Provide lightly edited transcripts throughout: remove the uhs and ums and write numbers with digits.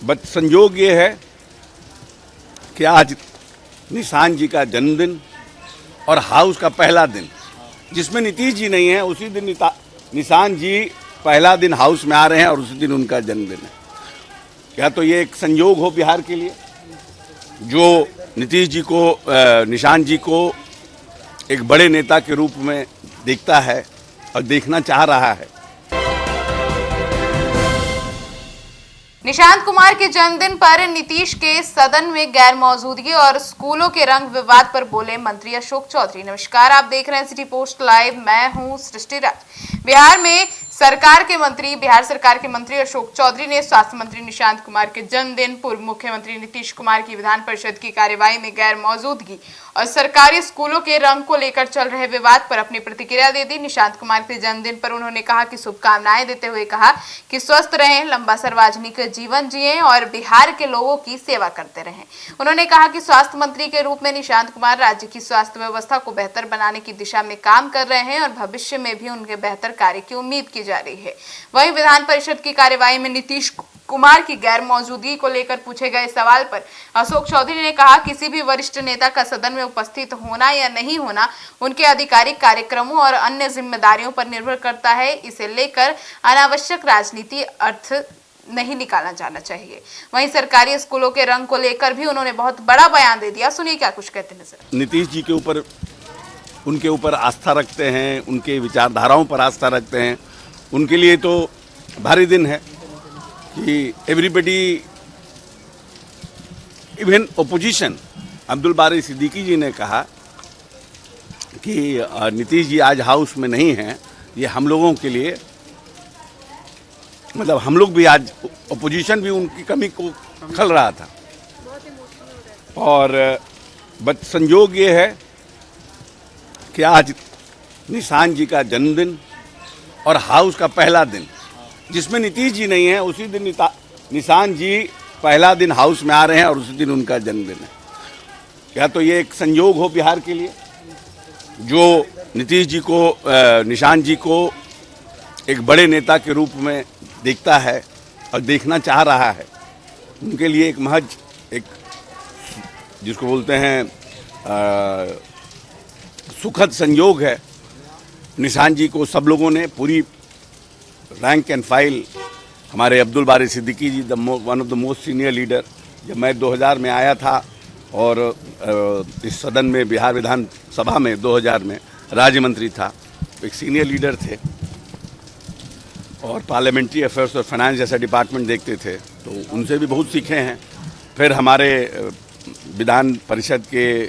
But संयोग ये है कि आज निशान जी का जन्मदिन और हाउस का पहला दिन, जिसमें नीतीश जी नहीं है, उसी दिन निशान जी पहला दिन हाउस में आ रहे हैं और उसी दिन उनका जन्मदिन है। क्या तो ये एक संयोग हो बिहार के लिए, जो नीतीश जी को निशान जी को एक बड़े नेता के रूप में देखता है और देखना चाह रहा है। निशांत कुमार के जन्मदिन पर नीतीश के सदन में गैर मौजूदगी और स्कूलों के रंग विवाद पर बोले मंत्री अशोक चौधरी। नमस्कार, आप देख रहे हैं सिटी पोस्ट लाइव, मैं हूं सृष्टि राज। बिहार सरकार के मंत्री अशोक चौधरी ने स्वास्थ्य मंत्री निशांत कुमार के जन्मदिन, पूर्व मुख्यमंत्री नीतीश कुमार की विधान परिषद की कार्यवाही में गैर मौजूदगी और सरकारी स्कूलों के रंग को लेकर चल रहे विवाद पर अपनी प्रतिक्रिया दे दी। निशांत कुमार के जन्मदिन पर उन्होंने कहा कि शुभकामनाएं देते हुए कहा कि स्वस्थ रहें, लंबा सार्वजनिक जीवन जिएं और बिहार के लोगों की सेवा करते रहें। उन्होंने कहा कि स्वास्थ्य मंत्री के रूप में निशांत कुमार राज्य की स्वास्थ्य व्यवस्था को बेहतर बनाने की दिशा में काम कर रहे हैं और भविष्य में भी उनके बेहतर कार्य की उम्मीद की जा रही है। वहीं विधान परिषद की कार्यवाही में नीतीश कुमार की गैर मौजूदगी को लेकर पूछे गए सवाल पर अशोक चौधरी ने कहा, किसी भी वरिष्ठ नेता का सदन में उपस्थित होना या नहीं होना उनके आधिकारिक कार्यक्रमों और अन्य जिम्मेदारियों पर निर्भर करता है। इसे लेकर अनावश्यक राजनीति अर्थ नहीं निकाला जाना चाहिए। वहीं सरकारी स्कूलों के रंग को लेकर भी उन्होंने बहुत बड़ा बयान दे दिया। सुनिए क्या कुछ कहते हैं सर। नीतीश जी के ऊपर, उनके ऊपर आस्था रखते हैं, उनके विचारधाराओं पर आस्था रखते हैं, उनके लिए तो भारी दिन है कि everybody, even opposition, Abdul Bari Siddiqui जी ने कहा कि नीतीश जी आज हाउस में नहीं हैं। ये हम लोगों के लिए, मतलब हम लोग भी आज, ओपोजिशन भी उनकी कमी को खल रहा था। और बट संयोग ये है कि आज निशान जी का जन्मदिन और हाउस का पहला दिन, जिसमें नीतीश जी नहीं है, उसी दिन निशान जी पहला दिन हाउस में आ रहे हैं और उसी दिन उनका जन्मदिन है। क्या तो ये एक संयोग हो बिहार के लिए, जो नीतीश जी को निशान जी को एक बड़े नेता के रूप में देखता है और देखना चाह रहा है। उनके लिए एक महज एक, जिसको बोलते हैं सुखद संयोग है। निशान जी को सब लोगों ने पूरी रैंक एंड फाइल, हमारे Abdul Bari Siddiqui ji one of the most senior leader, जब मैं 2000 में आया था और इस सदन में, बिहार विधान सभा में 2000 में राज्य मंत्री था, एक सीनियर लीडर थे और पार्लियामेंट्री अफेयर्स और फाइनेंस जैसा डिपार्टमेंट देखते थे, तो उनसे भी बहुत सीखे हैं। फिर हमारे विधान परिषद के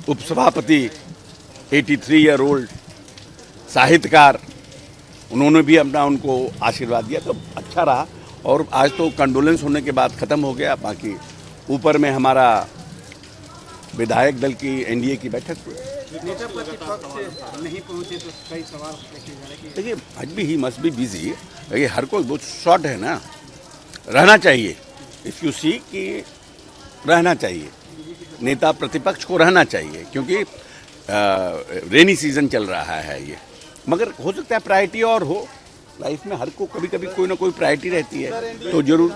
उपसभापति 83 ईयर ओल्ड साहित्यकार, उन्होंने भी अपना उनको आशीर्वाद दिया, तो अच्छा रहा। और आज तो कंडोलेंस होने के बाद ख़त्म हो गया। बाकी ऊपर में हमारा विधायक दल की एनडीए की बैठक हुई। नेता प्रतिपक्ष नहीं पहुंचे तो कई सवाल पूछे जा रहे हैं। देखिए, आज भी ही मस्ट बी बिजी। देखिए, हर कोई बहुत शॉर्ट है ना, रहना चाहिए। इफ़ यू सी कि रहना चाहिए, नेता प्रतिपक्ष को रहना चाहिए, क्योंकि रेनी सीजन चल रहा है ये। मगर हो सकता है प्रायोरिटी और हो लाइफ में, हर को कभी कभी कोई ना कोई प्रायोरिटी रहती है, तो जरूर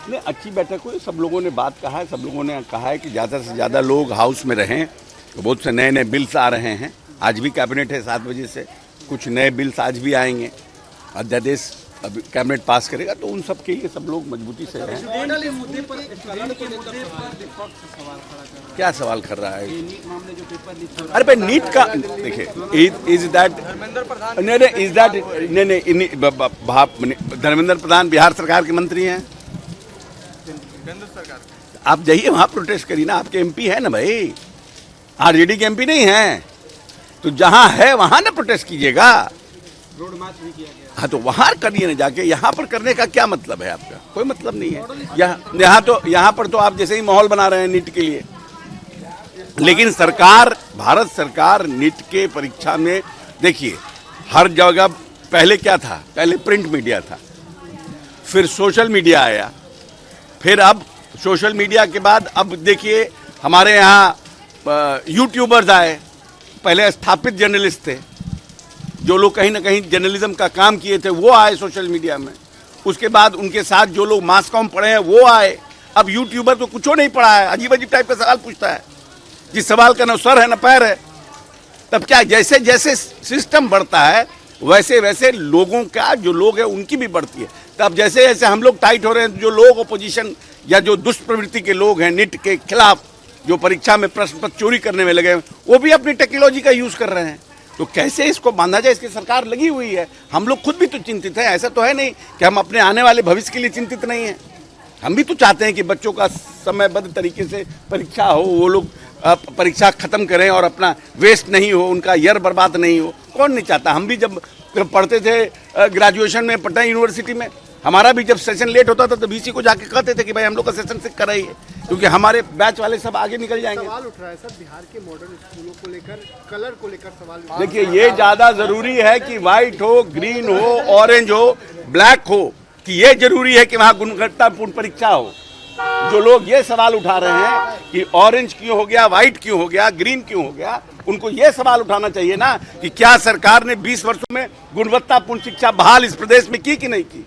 नहीं, अच्छी बैठक हुई। सब लोगों ने बात कहा है, सब लोगों ने कहा है कि ज़्यादा से ज़्यादा लोग हाउस में रहें। तो बहुत से नए नए बिल्स आ रहे हैं। आज भी कैबिनेट है 7 बजे से, कुछ नए बिल्स आज भी आएंगे। अध्यादेश अभी कैबिनेट पास करेगा, तो उन सब के लिए सब लोग मजबूती से रहें। क्या सवाल कर रहा है? अरे भाई, नीट का देखिए, इज दैट धर्मेंद्र प्रधान बिहार सरकार के मंत्री हैं। आप जाइए वहाँ प्रोटेस्ट करिए ना, आपके एमपी है ना भाई, आरजेडी के एमपी नहीं है, तो जहाँ है वहाँ ना प्रोटेस्ट कीजिएगा। रोड मार्च भी किया गया। हाँ, तो वहाँ करिए ना जाके, यहाँ पर करने का क्या मतलब है आपका? कोई मतलब नहीं है। यहाँ पर तो आप जैसे ही माहौल बना रहे हैं नीट के लिए। लेकिन सरकार, भारत सरकार नीट के परीक्षा में, देखिए हर जगह पहले क्या था, पहले प्रिंट मीडिया था, फिर सोशल मीडिया आया, फिर अब सोशल मीडिया के बाद अब देखिए हमारे यहाँ यूट्यूबर्स आए, पहले स्थापित जर्नलिस्ट थे, जो लोग कहीं ना कहीं जर्नलिज्म का काम किए थे वो आए सोशल मीडिया में। उसके बाद उनके साथ जो लोग मास कॉम पढ़े हैं वो आए। अब यूट्यूबर तो कुछ नहीं पढ़ा है, अजीब अजीब टाइप का सवाल पूछता है, जिस सवाल का न सर है न पैर है। तब क्या, जैसे जैसे सिस्टम बढ़ता है वैसे वैसे लोगों का, जो लोग हैं उनकी भी बढ़ती है। तब जैसे जैसे हम लोग टाइट हो रहे हैं, जो लोग अपोजिशन या जो दुष्प्रवृत्ति के लोग हैं, नीट के खिलाफ जो परीक्षा में प्रश्न पत्र चोरी करने में लगे हैं, वो भी अपनी टेक्नोलॉजी का यूज़ कर रहे हैं। तो कैसे इसको बांधा जाए, इसकी सरकार लगी हुई है। हम लोग खुद भी तो चिंतित हैं, ऐसा तो है नहीं कि हम अपने आने वाले भविष्य के लिए चिंतित नहीं हैं। हम भी तो चाहते हैं कि बच्चों का समयबद्ध तरीके से परीक्षा हो, वो लोग परीक्षा ख़त्म करें और अपना वेस्ट नहीं हो, उनका ईयर बर्बाद नहीं हो। कौन नहीं चाहता। हम भी जब पढ़ते थे ग्रेजुएशन में पटना यूनिवर्सिटी में, हमारा भी जब सेशन लेट होता था तो वीसी को जाके कहते थे कि भाई हम लोग का सेशन से कराइए, क्योंकि हमारे बैच वाले सब आगे निकल जाएंगे। सवाल उठ रहा है सर बिहार के मॉडर्न स्कूलों को लेकर, कलर को लेकर सवाल। देखिए, ये ज़्यादा ज़रूरी है कि वाइट हो, ग्रीन हो, ऑरेंज हो, ब्लैक हो, कि ये जरूरी है कि वहाँ गुणवत्तापूर्ण परीक्षा हो। जो लोग ये सवाल उठा रहे हैं कि ऑरेंज क्यों हो गया, व्हाइट क्यों हो गया, ग्रीन क्यों हो गया, उनको ये सवाल उठाना चाहिए ना कि क्या सरकार ने 20 वर्षों में गुणवत्तापूर्ण शिक्षा बहाल इस प्रदेश में की कि नहीं की।